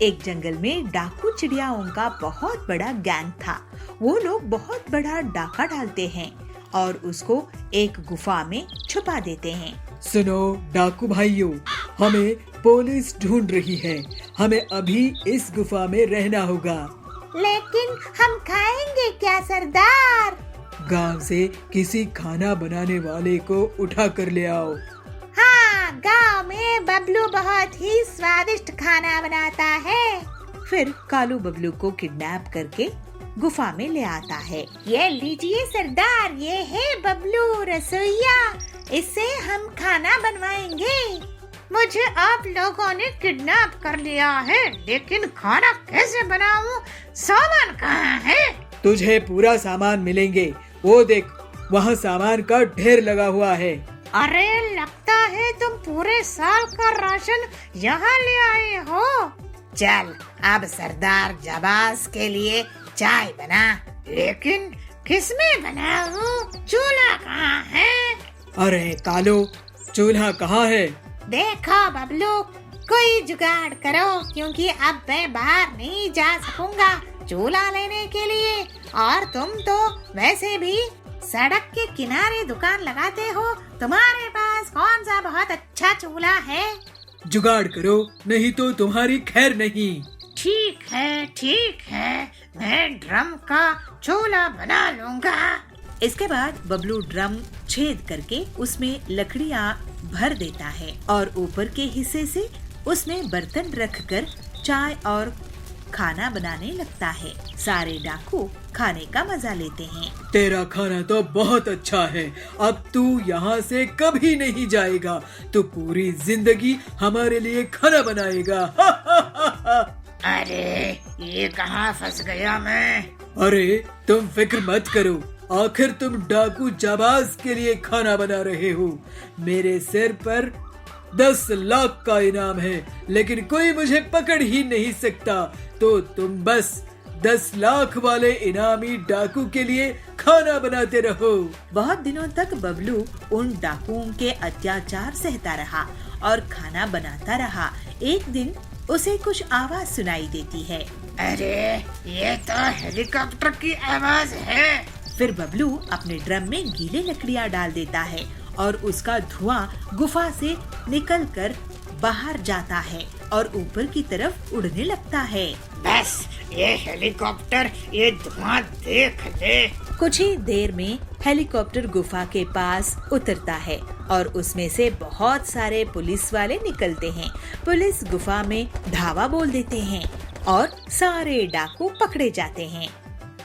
एक जंगल में डाकू चिड़ियाओं का बहुत बड़ा गैंग था। वो लोग बहुत बड़ा डाका डालते हैं और उसको एक गुफा में छुपा देते हैं। सुनो डाकू भाइयों, हमें पुलिस ढूंढ रही है। हमें अभी इस गुफा में रहना होगा। लेकिन हम खाएंगे क्या सरदार? गांव से किसी खाना बनाने वाले को उठा कर ले आओ। हाँ, गांव में बबलू बहुत ही स्वादिष्ट खाना बनाता है। फिर कालू बबलू को किडनैप करके गुफा में ले आता है। ये लीजिए सरदार, ये है बबलू रसोइया, इससे हम खाना बनवाएंगे। मुझे आप लोगों ने किडनैप कर लिया है, लेकिन खाना कैसे बनाऊं? सामान कहाँ है? तुझे पूरा सामान मिलेंगे। वो देख, वहाँ सामान का ढेर लगा हुआ है। अरे लगता है तुम पूरे साल का राशन यहाँ ले आए हो। चल अब सरदार जबास के लिए चाय बना। लेकिन किसमें बनाऊं? चूल्हा कहाँ है? अरे कालो, चूल्हा कहाँ है? देखो बबलू, कोई जुगाड़ करो, क्योंकि अब मैं बाहर नहीं जा सकूंगा चूल्हा लेने के लिए। और तुम तो वैसे भी सड़क के किनारे दुकान लगाते हो, तुम्हारे पास कौन सा बहुत अच्छा चूल्हा है? जुगाड़ करो, नहीं तो तुम्हारी खैर नहीं। ठीक है, मैं ड्रम का चूल्हा बना लूंगा। इसके बाद बबलू ड्रम छेद करके उसमें लकड़ियाँ भर देता है और ऊपर के हिस्से से उसमें बर्तन रखकर चाय और खाना बनाने लगता है। सारे डाकू खाने का मजा लेते हैं। तेरा खाना तो बहुत अच्छा है। अब तू यहाँ से कभी नहीं जाएगा। तू पूरी जिंदगी हमारे लिए खाना बनाएगा। अरे ये कहाँ फंस गया मैं? अरे तुम फिक्र मत करो, आखिर तुम डाकू जाबाज के लिए खाना बना रहे हो। मेरे सिर पर 10 लाख का इनाम है, लेकिन कोई मुझे पकड़ ही नहीं सकता। तो तुम बस 10 लाख वाले इनामी डाकू के लिए खाना बनाते रहो। बहुत दिनों तक बबलू उन डाकुओं के अत्याचार सहता रहा और खाना बनाता रहा। एक दिन उसे कुछ आवाज सुनाई देती है। अरे ये तो हेलीकॉप्टर की आवाज है। फिर बबलू अपने ड्रम में गीले लकड़ियाँ डाल देता है और उसका धुआं गुफा से निकलकर बाहर जाता है और ऊपर की तरफ उड़ने लगता है। बस ये हेलीकॉप्टर ये धुआं देख ले। कुछ ही देर में हेलीकॉप्टर गुफा के पास उतरता है और उसमें से बहुत सारे पुलिस वाले निकलते हैं। पुलिस गुफा में धावा बोल देते हैं और सारे डाकू पकड़े जाते हैं।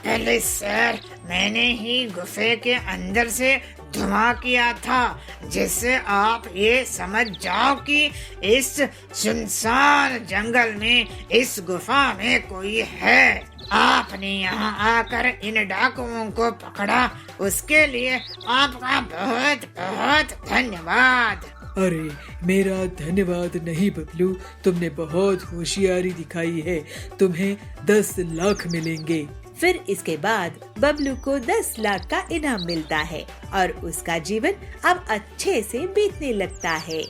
पुलिस सर, मैंने ही गुफे के अंदर से धुआं किया था, जिससे आप ये समझ जाओ कि इस सुनसान जंगल में इस गुफा में कोई है। आपने यहाँ आकर इन डाकुओं को पकड़ा, उसके लिए आपका बहुत बहुत धन्यवाद। अरे मेरा धन्यवाद नहीं बबलू, तुमने बहुत होशियारी दिखाई है। तुम्हें 10 लाख मिलेंगे। फिर इसके बाद बबलू को 10 लाख का इनाम मिलता है और उसका जीवन अब अच्छे से बीतने लगता है।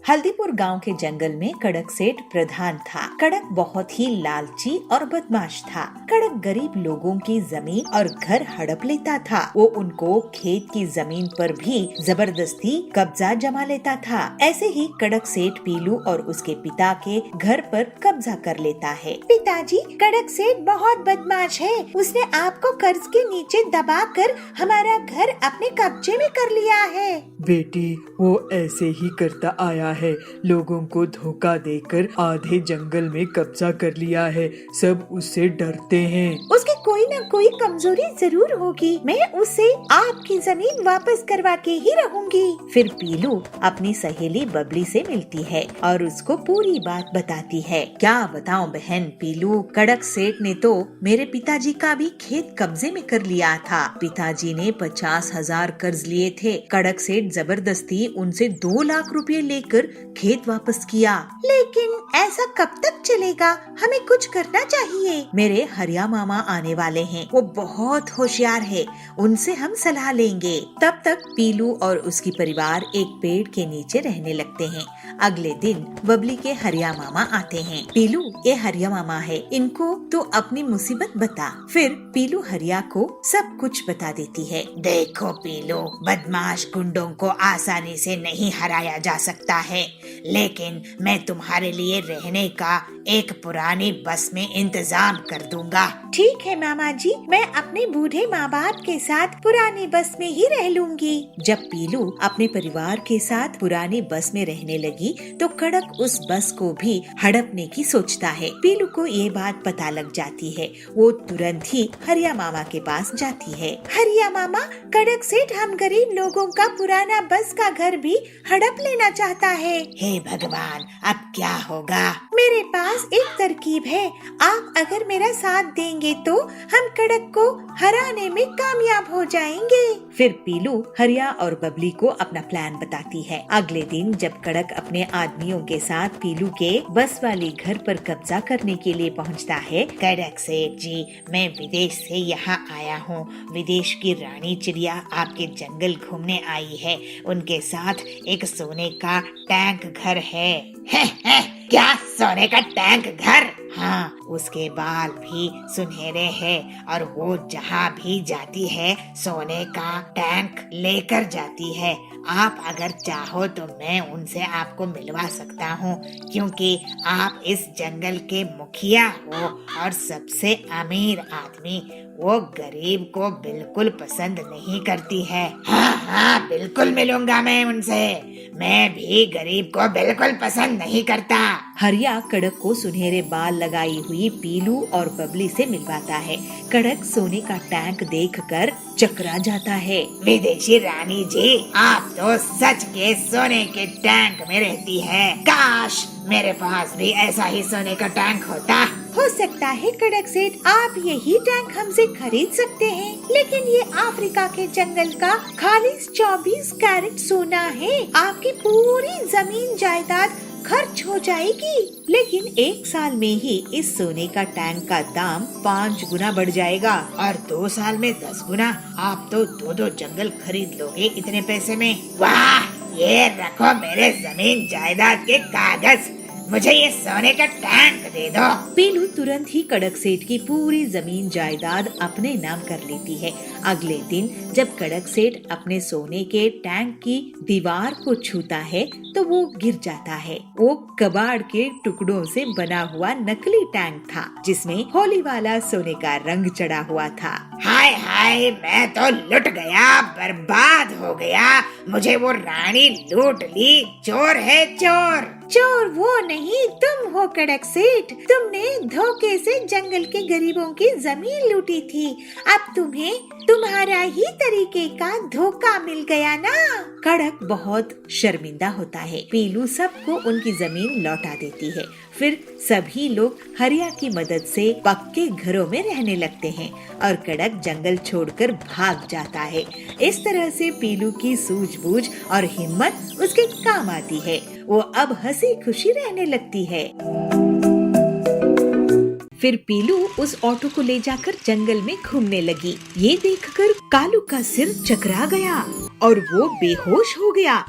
हल्दीपुर गांव के जंगल में कड़क सेठ प्रधान था। कड़क बहुत ही लालची और बदमाश था। कड़क गरीब लोगों की जमीन और घर हड़प लेता था। वो उनको खेत की जमीन पर भी जबरदस्ती कब्जा जमा लेता था। ऐसे ही कड़क सेठ पीलू और उसके पिता के घर पर कब्जा कर लेता है। पिताजी, कड़क सेठ बहुत बदमाश है। उसने आपको कर्ज के नीचे दबाकर हमारा घर अपने कब्जे में कर लिया है। बेटी, वो ऐसे ही करता आया है। लोगों को धोखा देकर आधे जंगल में कब्जा कर लिया है। सब उससे डरते हैं। उसकी कोई न कोई कमजोरी जरूर होगी। मैं उसे आपकी जमीन वापस करवा के ही रहूंगी। फिर पीलू अपनी सहेली बबली से मिलती है और उसको पूरी बात बताती है। क्या बताऊं बहन पीलू, कड़क सेठ ने तो मेरे पिताजी का भी खेत कब्जे में कर लिया था। पिताजी ने 50,000 कर्ज लिए थे। कड़क सेठ जबरदस्ती उनसे 2 लाख रुपए लेकर खेत वापस किया। लेकिन ऐसा कब तक चलेगा? हमें कुछ करना चाहिए। मेरे हरिया मामा आने वाले हैं। वो बहुत होशियार है, उनसे हम सलाह लेंगे। तब तक पीलू और उसकी परिवार एक पेड़ के नीचे रहने लगते हैं। अगले दिन बबली के हरिया मामा आते हैं। पीलू, ये हरिया मामा है, इनको तो अपनी मुसीबत बता। फिर पीलू हरिया को सब कुछ बता देती है। देखो पीलू, बदमाश गुंडों को आसानी से नहीं हराया जा सकता है, लेकिन मैं तुम्हारे लिए रहने का एक पुरानी बस में इंतजाम कर दूंगा। ठीक है मामा जी, मैं अपने बूढ़े माँ बाप के साथ पुरानी बस में ही रह लूंगी। जब पीलू अपने परिवार के साथ पुरानी बस में रहने लगी तो कड़क उस बस को भी हड़पने की सोचता है। पीलू को ये बात पता लग जाती है। वो तुरंत ही हरिया मामा के पास जाती है। हरिया मामा, कड़क सेठ हम गरीब लोगों का पुराना बस का घर भी हड़प लेना चाहता है। हे भगवान, अब क्या होगा? मेरे पास एक तरकीब है। आप अगर मेरा साथ देंगे तो हम कड़क को हराने में कामयाब हो जाएंगे। फिर पीलू हरिया और बबली को अपना प्लान बताती है। अगले दिन जब कड़क अपने आदमियों के साथ पीलू के बस वाली घर पर कब्जा करने के लिए पहुंचता है। कड़क सेठ जी, मैं विदेश से यहाँ आया हूँ। विदेश की रानी चिड़िया आपके जंगल घूमने आई है। उनके साथ एक सोने का टैंक घर है। क्या सोने का टैंक घर? हाँ, उसके बाल भी सुनहरे हैं और वो जहाँ भी जाती है सोने का टैंक लेकर जाती है। आप अगर चाहो तो मैं उनसे आपको मिलवा सकता हूँ, क्योंकि आप इस जंगल के मुखिया हो और सबसे अमीर आदमी। वो गरीब को बिल्कुल पसंद नहीं करती है। हाँ, बिल्कुल मिलूंगा मैं उनसे। मैं भी गरीब को बिल्कुल पसंद नहीं करता। हरिया कड़क को सुनहरे बाल लगाई हुई पीलू और बबली से मिलवाता है। कड़क सोने का टैंक देखकर चकरा जाता है। विदेशी रानी जी, आप तो सच के सोने के टैंक में रहती है। काश मेरे पास भी ऐसा ही सोने का टैंक होता। हो सकता है कड़क सेठ, आप यही टैंक हमसे खरीद सकते हैं, लेकिन ये अफ्रीका के जंगल का खालिस 24 कैरेट सोना है। आपकी पूरी जमीन जायदाद खर्च हो जाएगी। लेकिन 1 साल में ही इस सोने का टैंक का दाम 5 गुना बढ़ जाएगा। और 2 साल में 10 गुना। आप तो 2 जंगल खरीद लोगे इतने पैसे में। वाह, ये रखो मेरे जमीन जायदाद के कागज। मुझे ये सोने का टैंक दे दो। पीलू तुरंत ही कड़क सेठ की पूरी जमीन जायदाद अपने नाम कर लेती है। अगले दिन जब कड़क सेठ अपने सोने के टैंक की दीवार को छूता है तो वो गिर जाता है। वो कबाड़ के टुकड़ों से बना हुआ नकली टैंक था, जिसमें होली वाला सोने का रंग चढ़ा हुआ था। हाय हाय, मैं तो लुट गया, बर्बाद हो गया। मुझे वो रानी लूट ली। चोर है चोर। चोर वो नहीं, तुम हो कड़क सेठ। तुमने धोखे से जंगल के गरीबों की जमीन लूटी थी। अब तुम्हें तुम्हारा ही तरीके का धोखा मिल गया ना। कड़क बहुत शर्मिंदा होता है। पीलू सबको उनकी जमीन लौटा देती है। फिर सभी लोग हरिया की मदद से पक्के घरों में रहने लगते हैं और कड़क जंगल छोड़कर भाग जाता है। इस तरह से पीलू की सूझबूझ और हिम्मत उसके काम आती है। वो अब हंसी खुशी रहने लगती है। फिर पीलू उस ऑटो को ले जाकर जंगल में घूमने लगी। ये देखकर कालू का सिर चकरा गया और वो बेहोश हो गया।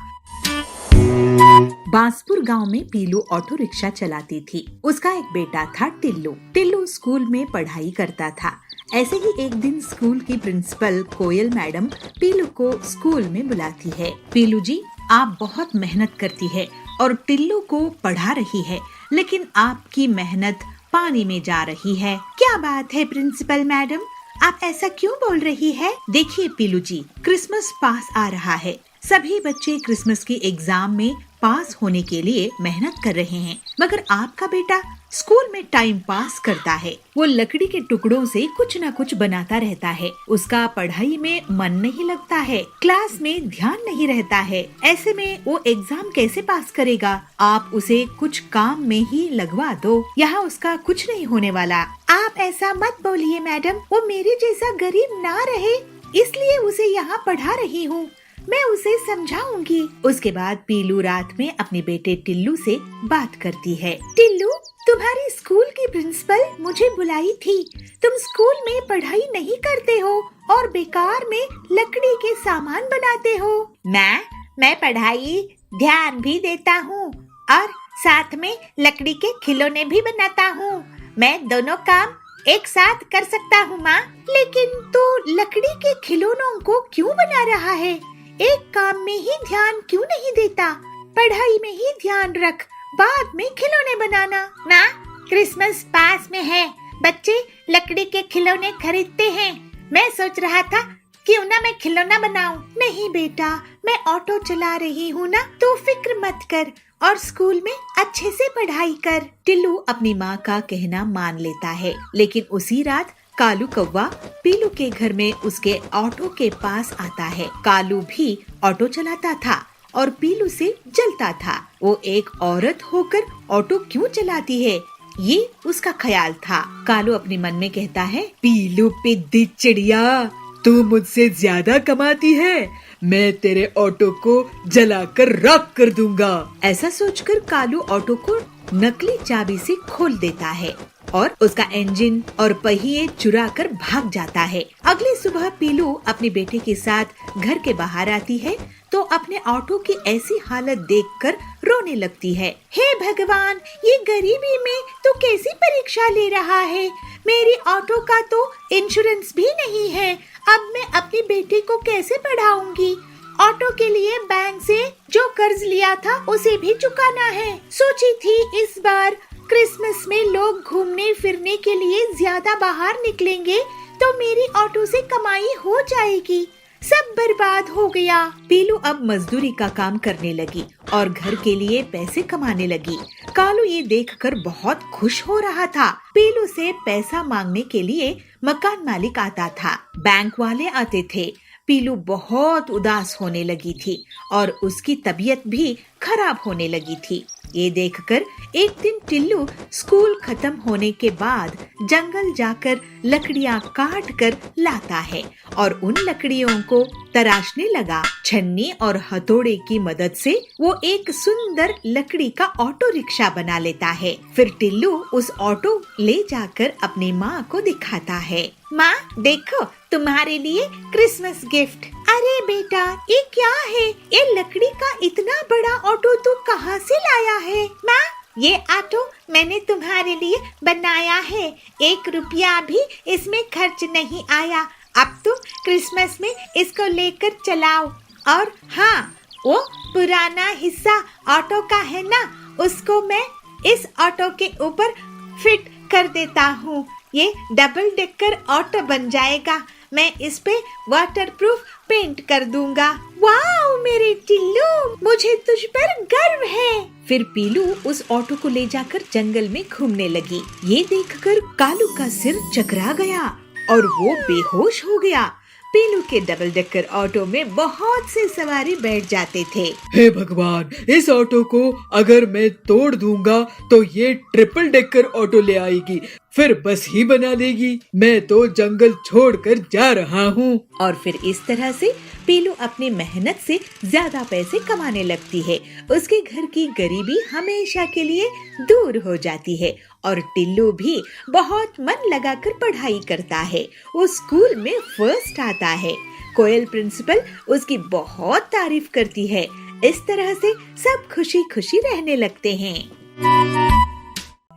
बांसपुर गांव में पीलू ऑटो रिक्शा चलाती थी। उसका एक बेटा था टिल्लू। टिल्लू स्कूल में पढ़ाई करता था। ऐसे ही एक दिन स्कूल की प्रिंसिपल कोयल मैडम पीलू को स्कूल में बुलाती है। पीलू जी, आप बहुत मेहनत करती है और टिल्लू को पढ़ा रही है, लेकिन आपकी मेहनत पानी में जा रही है। क्या बात है प्रिंसिपल मैडम, आप ऐसा क्यों बोल रही है? देखिए पीलू जी, क्रिसमस पास आ रहा है। सभी बच्चे क्रिसमस की एग्जाम में पास होने के लिए मेहनत कर रहे हैं, मगर आपका बेटा स्कूल में टाइम पास करता है। वो लकड़ी के टुकड़ों से कुछ न कुछ बनाता रहता है। उसका पढ़ाई में मन नहीं लगता है, क्लास में ध्यान नहीं रहता है। ऐसे में वो एग्जाम कैसे पास करेगा? आप उसे कुछ काम में ही लगवा दो, यहाँ उसका कुछ नहीं होने वाला। आप ऐसा मत बोलिए मैडम, वो मेरे जैसा गरीब ना रहे, इसलिए उसे यहाँ पढ़ा रही हूँ। मैं उसे समझाऊंगी। उसके बाद पीलू रात में अपने बेटे टिल्लू से बात करती है। टिल्लू, तुम्हारी स्कूल की प्रिंसिपल मुझे बुलाई थी। तुम स्कूल में पढ़ाई नहीं करते हो और बेकार में लकड़ी के सामान बनाते हो। मैं पढ़ाई ध्यान भी देता हूँ, और साथ में लकड़ी के खिलौने भी बनाता हूँ। मैं दोनों काम एक साथ कर सकता हूँ माँ। लेकिन तू लकड़ी के खिलौनों को क्यों बना रहा है? एक काम में ही ध्यान क्यों नहीं देता? पढ़ाई में ही ध्यान रख, बाद में खिलौने बनाना। माँ, क्रिसमस पास में है, बच्चे लकड़ी के खिलौने खरीदते हैं। मैं सोच रहा था क्यों ना मैं खिलौना बनाऊं। नहीं बेटा, मैं ऑटो चला रही हूँ ना, तो फिक्र मत कर और स्कूल में अच्छे से पढ़ाई कर। टिल्लू अपनी माँ का कहना मान लेता है, लेकिन उसी रात कालू कौवा पीलू के घर में उसके ऑटो के पास आता है। कालू भी ऑटो चलाता था और पीलू से जलता था। वो एक औरत होकर ऑटो क्यों चलाती है, ये उसका ख्याल था। कालू अपने मन में कहता है, पीलू पिद्दी चिड़िया, तू मुझसे ज्यादा कमाती है, मैं तेरे ऑटो को जलाकर राख कर दूंगा। ऐसा सोचकर कालू ऑटो को नकली चाबी से खोल देता है और उसका इंजन और पहिए चुरा कर भाग जाता है। अगली सुबह पीलू अपने बेटे के साथ घर के बाहर आती है तो अपने ऑटो की ऐसी हालत देखकर रोने लगती है। हे भगवान, ये गरीबी में तू कैसी परीक्षा ले रहा है? मेरी ऑटो का तो इंश्योरेंस भी नहीं है। अब मैं अपने बेटे को कैसे पढ़ाऊंगी? ऑटो के लिए बैंक से जो कर्ज लिया था उसे भी चुकाना है। सोची थी इस बार क्रिसमस में लोग घूमने फिरने के लिए ज्यादा बाहर निकलेंगे तो मेरी ऑटो से कमाई हो जाएगी। सब बर्बाद हो गया। पीलू अब मजदूरी का काम करने लगी और घर के लिए पैसे कमाने लगी। कालू ये देखकर बहुत खुश हो रहा था। पीलू से पैसा मांगने के लिए मकान मालिक आता था, बैंक वाले आते थे। पीलू बहुत उदास होने लगी थी और उसकी तबीयत भी खराब होने लगी थी। ये देखकर एक दिन टिल्लू स्कूल खत्म होने के बाद जंगल जाकर लकड़ियाँ काट कर लाता है और उन लकड़ियों को तराशने लगा। छन्नी और हथौड़े की मदद से वो एक सुंदर लकड़ी का ऑटो रिक्शा बना लेता है। फिर टिल्लू उस ऑटो ले जाकर अपनी माँ को दिखाता है। माँ देखो, तुम्हारे लिए क्रिसमस गिफ्ट। अरे बेटा, ये क्या है? ये लकड़ी का इतना बड़ा ऑटो तू कहाँ से लाया है? माँ, ये ऑटो मैंने तुम्हारे लिए बनाया है। 1 रुपया भी इसमें खर्च नहीं आया। अब तुम क्रिसमस में इसको लेकर चलाओ। और हाँ, वो पुराना हिस्सा ऑटो का है ना, उसको मैं इस ऑटो के ऊपर फिट कर देता हूँ। ये डबल डेकर ऑटो बन जाएगा। मैं इस पे वाटरप्रूफ पेंट कर दूंगा। वाओ मेरे टिल्लू, मुझे तुझ पर गर्व है। फिर पीलू उस ऑटो को ले जाकर जंगल में घूमने लगी। ये देखकर कालू का सिर चकरा गया और वो बेहोश हो गया। पीलू के डबल डेकर ऑटो में बहुत से सवारी बैठ जाते थे। हे भगवान, इस ऑटो को अगर मैं तोड़ दूंगा तो ये ट्रिपल डेकर ऑटो ले आएगी, फिर बस ही बना देगी। मैं तो जंगल छोड़कर जा रहा हूँ। और फिर इस तरह से पीलू अपनी मेहनत से ज्यादा पैसे कमाने लगती है। उसके घर की गरीबी हमेशा के लिए दूर हो जाती है और टिल्लू भी बहुत मन लगाकर पढ़ाई करता है। वो स्कूल में फर्स्ट आता है। कोयल प्रिंसिपल उसकी बहुत तारीफ करती है। इस तरह से सब खुशी खुशी रहने लगते हैं।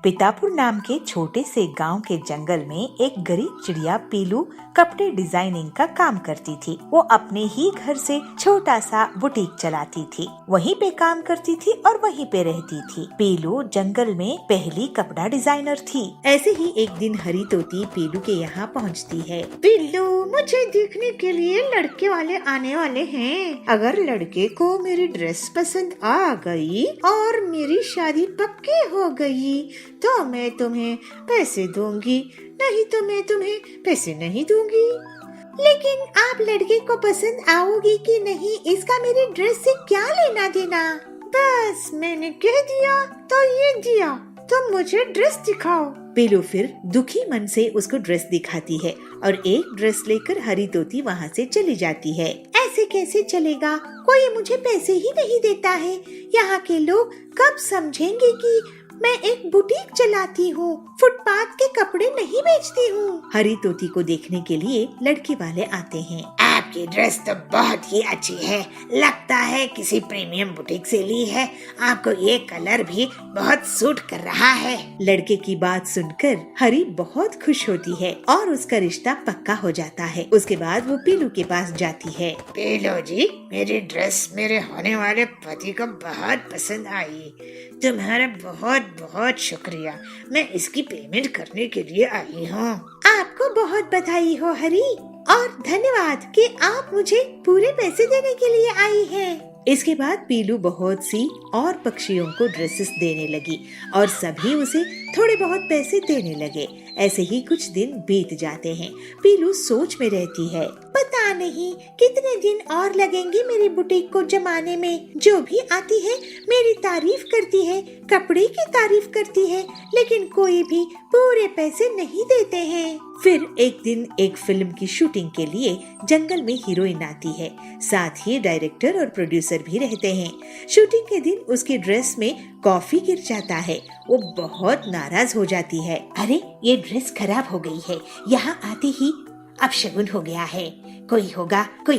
पितापुर नाम के छोटे से गांव के जंगल में एक गरीब चिड़िया पीलू कपड़े डिजाइनिंग का काम करती थी। वो अपने ही घर से छोटा सा बुटीक चलाती थी, वहीं पे काम करती थी और वहीं पे रहती थी। पीलू जंगल में पहली कपड़ा डिजाइनर थी। ऐसे ही एक दिन हरी तोती पीलू के यहाँ पहुँचती है। पीलू, मुझे देखने के लिए लड़के वाले आने वाले हैं। अगर लड़के को मेरी ड्रेस पसंद आ गई और मेरी शादी पक्की हो गई तो मैं तुम्हें पैसे दूंगी, नहीं तो मैं तुम्हें पैसे नहीं दूंगी। लेकिन आप लड़के को पसंद आओगी कि नहीं, इसका मेरी ड्रेस से क्या लेना देना? बस मैंने कह दिया तो ये दिया, तुम मुझे ड्रेस दिखाओ। पीलू फिर दुखी मन से उसको ड्रेस दिखाती है और एक ड्रेस लेकर हरी तोती वहाँ से चली जाती है। ऐसे कैसे चलेगा? कोई मुझे पैसे ही नहीं देता है। यहाँ के लोग कब समझेंगे कि मैं एक बुटीक चलाती हूँ, फुटपाथ के कपड़े नहीं बेचती हूँ। हरी तोती को देखने के लिए लड़के वाले आते हैं। आप आपकी ड्रेस तो बहुत ही अच्छी है, लगता है किसी प्रीमियम बुटीक से ली है। आपको ये कलर भी बहुत सूट कर रहा है। लड़के की बात सुनकर हरी बहुत खुश होती है और उसका रिश्ता पक्का हो जाता है। उसके बाद वो पीलू के पास जाती है। पीलू जी, मेरी ड्रेस मेरे होने वाले पति को बहुत पसंद आई। तुम्हारा बहुत बहुत शुक्रिया। मैं इसकी पेमेंट करने के लिए आई हूँ। आपको बहुत बधाई हो हरी, और धन्यवाद कि आप मुझे पूरे पैसे देने के लिए आई हैं। इसके बाद पीलू बहुत सी और पक्षियों को ड्रेसेस देने लगी और सभी उसे थोड़े बहुत पैसे देने लगे। ऐसे ही कुछ दिन बीत जाते हैं। पीलू सोच में रहती है, पता नहीं कितने दिन और लगेंगे मेरी बुटीक को जमाने में। जो भी आती है मेरी तारीफ करती है, कपड़े की तारीफ करती है, लेकिन कोई भी पूरे पैसे नहीं देते हैं। फिर एक दिन एक फिल्म की शूटिंग के लिए जंगल में हीरोइन आती है। साथ ही डायरेक्टर और प्रोड्यूसर भी रहते हैं। शूटिंग के दिन उसकी ड्रेस में कॉफी गिर जाता है। वो बहुत नाराज हो जाती है। अरे, ये ड्रेस खराब हो गई है। यहाँ आते ही अपशगुन हो गया है। कोई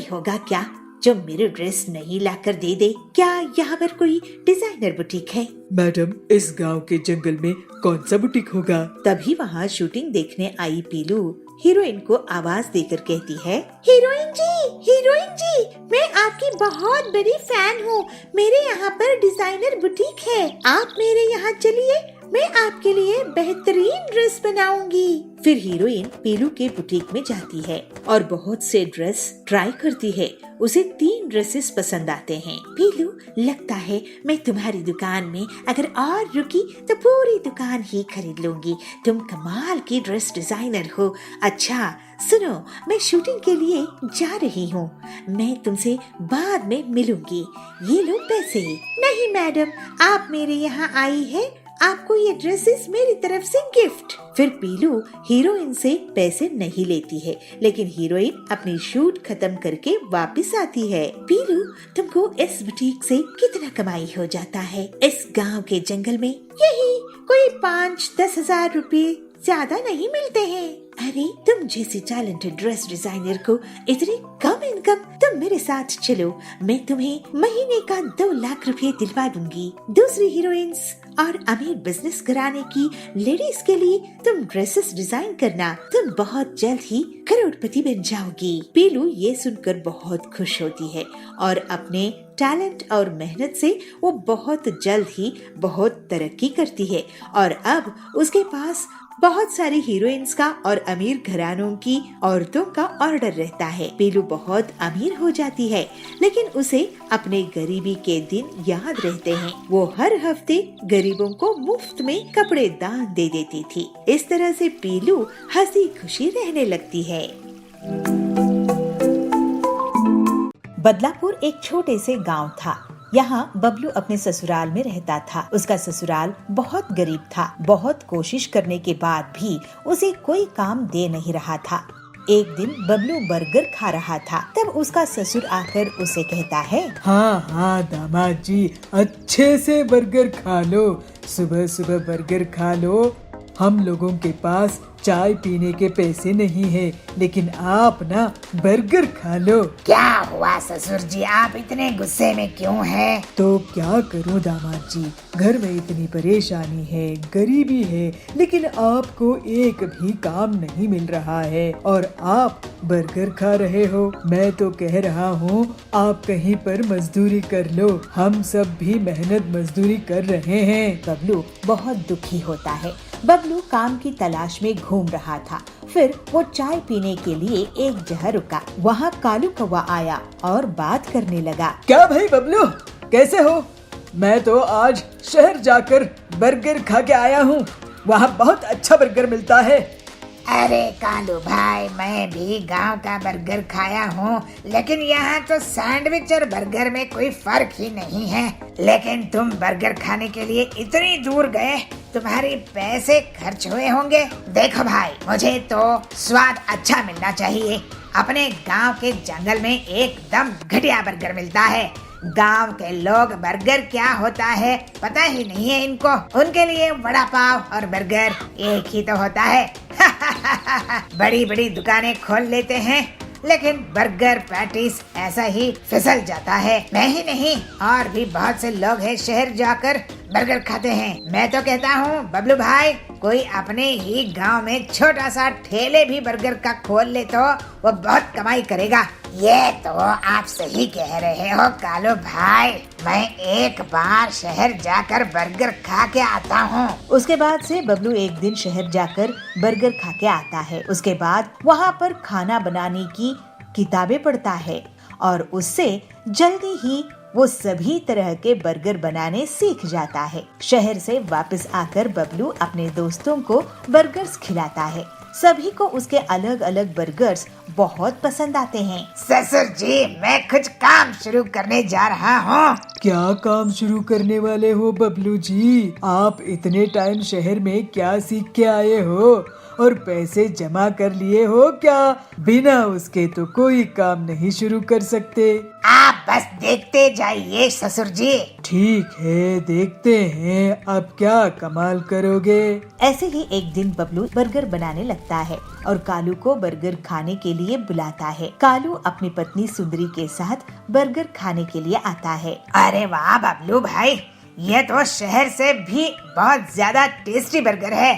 होगा क्या जो मेरी ड्रेस नहीं लाकर दे दे? क्या यहाँ पर कोई डिजाइनर बुटीक है? मैडम, इस गांव के जंगल में कौन सा बुटीक होगा? तभी वहाँ शूटिंग देखने आई पीलू हीरोइन को आवाज देकर कहती है, हीरोइन जी, मैं आपकी बहुत बड़ी फैन हूँ। मेरे यहाँ पर डिजाइनर बुटीक है, आप मेरे यहाँ चलिए, मैं आपके लिए बेहतरीन ड्रेस बनाऊंगी। फिर हीरोइन पीलू के बुटीक में जाती है और बहुत से ड्रेस ट्राई करती है। उसे 3 ड्रेसेस पसंद आते हैं। पीलू, लगता है मैं तुम्हारी दुकान में अगर और रुकी तो पूरी दुकान ही खरीद लूंगी। तुम कमाल की ड्रेस डिजाइनर हो। अच्छा सुनो, मैं शूटिंग के लिए जा रही हूँ, मैं तुमसे बाद में मिलूंगी। ये लो पैसे। नहीं मैडम, आप मेरे यहाँ आई है, आपको ये ड्रेसेस मेरी तरफ से गिफ्ट। फिर पीलू हीरोइन से पैसे नहीं लेती है, लेकिन हीरोइन अपनी शूट खत्म करके वापस आती है। पीलू, तुमको इस बुटीक से कितना कमाई हो जाता है इस गांव के जंगल में? यही कोई 5-10 हजार रुपए, ज्यादा नहीं मिलते हैं। अरे, तुम जैसी टैलेंटेड ड्रेस डिजाइनर को इतनी कम इनकम? तुम मेरे साथ चलो, मैं तुम्हें महीने का 2 लाख रुपए दिलवा दूंगी। दूसरी हीरोइंस और अमीर बिजनेस कराने की लेडीज के लिए तुम ड्रेसेस डिजाइन करना, तुम बहुत जल्द ही करोड़पति बन जाओगी। पीलू ये सुनकर बहुत खुश होती है और अपने टैलेंट और मेहनत से वो बहुत जल्द ही बहुत तरक्की करती है और अब उसके पास बहुत सारी हीरोइंस का और अमीर घरानों की औरतों का ऑर्डर रहता है। पीलू बहुत अमीर हो जाती है, लेकिन उसे अपने गरीबी के दिन याद रहते हैं। वो हर हफ्ते गरीबों को मुफ्त में कपड़े दान दे देती थी। इस तरह से पीलू हंसी खुशी रहने लगती है। बदलापुर एक छोटे से गांव था। यहाँ बबलू अपने ससुराल में रहता था। उसका ससुराल बहुत गरीब था। बहुत कोशिश करने के बाद भी उसे कोई काम दे नहीं रहा था। एक दिन बबलू बर्गर खा रहा था, तब उसका ससुर आकर उसे कहता है, हाँ दामाद जी, अच्छे से बर्गर खा लो, सुबह सुबह बर्गर खा लो। हम लोगों के पास चाय पीने के पैसे नहीं है, लेकिन आप ना बर्गर खा लो। क्या हुआ ससुर जी, आप इतने गुस्से में क्यों हैं? तो क्या करूं दामाद जी, घर में इतनी परेशानी है, गरीबी है, लेकिन आपको एक भी काम नहीं मिल रहा है और आप बर्गर खा रहे हो। मैं तो कह रहा हूँ आप कहीं पर मजदूरी कर लो, हम सब भी मेहनत मजदूरी कर रहे हैं। बबलू बहुत दुखी होता है। बबलू काम की तलाश में घूम रहा था। फिर वो चाय पीने के लिए एक जगह रुका। वहाँ कालू कौवा आया और बात करने लगा। क्या भाई बबलू, कैसे हो? मैं तो आज शहर जाकर बर्गर खा के आया हूँ, वहाँ बहुत अच्छा बर्गर मिलता है। अरे कालू भाई, मैं भी गांव का बर्गर खाया हूँ, लेकिन यहाँ तो सैंडविच और बर्गर में कोई फर्क ही नहीं है। लेकिन तुम बर्गर खाने के लिए इतनी दूर गए, तुम्हारे पैसे खर्च हुए होंगे। देखो भाई, मुझे तो स्वाद अच्छा मिलना चाहिए। अपने गांव के जंगल में एकदम घटिया बर्गर मिलता है। गांव के लोग बर्गर क्या होता है पता ही नहीं है इनको। उनके लिए वड़ा पाव और बर्गर एक ही तो होता है। बड़ी बड़ी दुकानें खोल लेते हैं, लेकिन बर्गर पैटीज ऐसा ही फिसल जाता है। मैं ही नहीं और भी बहुत से लोग हैं शहर जाकर बर्गर खाते हैं। मैं तो कहता हूँ बबलू भाई, कोई अपने ही गांव में छोटा सा ठेले भी बर्गर का खोल ले तो वो बहुत कमाई करेगा। ये तो आप सही कह रहे हो कालू भाई, मैं एक बार शहर जाकर बर्गर खा के आता हूँ। उसके बाद से बबलू एक दिन शहर जाकर बर्गर खा के आता है। उसके बाद वहाँ पर खाना बनाने की किताबें पढ़ता है और उससे जल्दी ही वो सभी तरह के बर्गर बनाने सीख जाता है। शहर से वापस आकर बबलू अपने दोस्तों को बर्गर्स खिलाता है। सभी को उसके अलग अलग बर्गर्स बहुत पसंद आते हैं। ससुर जी, मैं कुछ काम शुरू करने जा रहा हूँ। क्या काम शुरू करने वाले हो बबलू जी? आप इतने टाइम शहर में क्या सीख के आए हो और पैसे जमा कर लिए हो क्या? बिना उसके तो कोई काम नहीं शुरू कर सकते। आप बस देखते जाइए ससुर जी। ठीक है, देखते हैं अब क्या कमाल करोगे। ऐसे ही एक दिन बबलू बर्गर बनाने लगता है और कालू को बर्गर खाने के लिए बुलाता है। कालू अपनी पत्नी सुंदरी के साथ बर्गर खाने के लिए आता है। अरे वाह बबलू भाई, ये तो शहर से भी बहुत ज्यादा टेस्टी बर्गर है।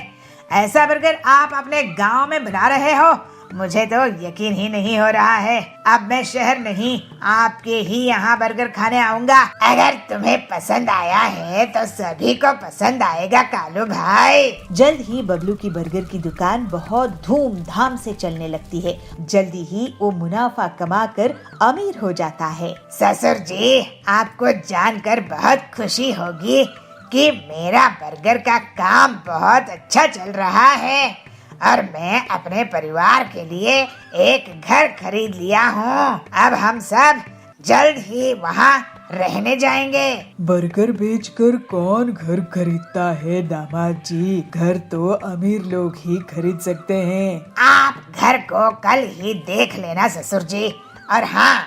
ऐसा बर्गर आप अपने गांव में बना रहे हो? मुझे तो यकीन ही नहीं हो रहा है। अब मैं शहर नहीं, आपके ही यहाँ बर्गर खाने आऊँगा। अगर तुम्हें पसंद आया है तो सभी को पसंद आएगा कालू भाई। जल्द ही बबलू की बर्गर की दुकान बहुत धूमधाम से चलने लगती है। जल्दी ही वो मुनाफा कमाकर अमीर हो जाता है। ससुर जी, आपको जानकर बहुत खुशी होगी कि मेरा बर्गर का काम बहुत अच्छा चल रहा है और मैं अपने परिवार के लिए एक घर खरीद लिया हूँ। अब हम सब जल्द ही वहाँ रहने जाएंगे। बर्गर बेचकर कौन घर खरीदता है दामाद जी? घर तो अमीर लोग ही खरीद सकते हैं। आप घर को कल ही देख लेना ससुर जी। और हाँ,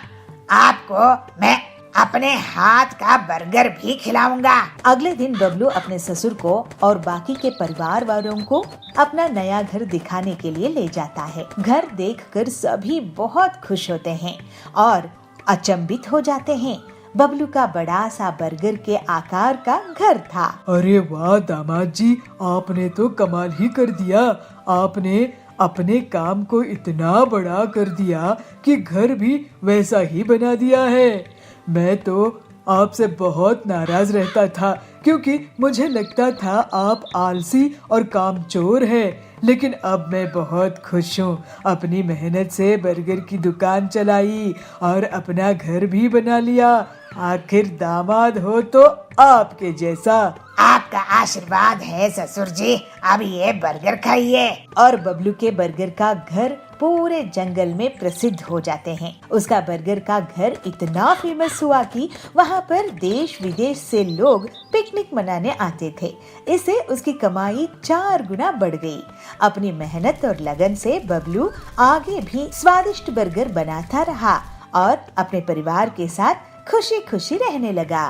आपको मैं अपने हाथ का बर्गर भी खिलाऊंगा। अगले दिन बबलू अपने ससुर को और बाकी के परिवार वालों को अपना नया घर दिखाने के लिए ले जाता है। घर देखकर सभी बहुत खुश होते हैं और अचंभित हो जाते हैं। बबलू का बड़ा सा बर्गर के आकार का घर था। अरे वाह दामाद जी, आपने तो कमाल ही कर दिया। आपने अपने काम को इतना बड़ा कर दिया कि घर भी वैसा ही बना दिया है। मैं तो आपसे बहुत नाराज रहता था क्योंकि मुझे लगता था आप आलसी और कामचोर हैं। लेकिन अब मैं बहुत खुश हूँ। अपनी मेहनत से बर्गर की दुकान चलाई और अपना घर भी बना लिया। आखिर दामाद हो तो आपके जैसा। आपका आशीर्वाद है ससुर जी। अब ये बर्गर खाइए। और बबलू के बर्गर का घर पूरे जंगल में प्रसिद्ध हो जाते हैं। उसका बर्गर का घर इतना फेमस हुआ कि वहाँ पर देश विदेश से लोग पिकनिक मनाने आते थे। इससे उसकी कमाई 4 गुना बढ़ गई। अपनी मेहनत और लगन से बबलू आगे भी स्वादिष्ट बर्गर बनाता रहा और अपने परिवार के साथ खुशी खुशी रहने लगा।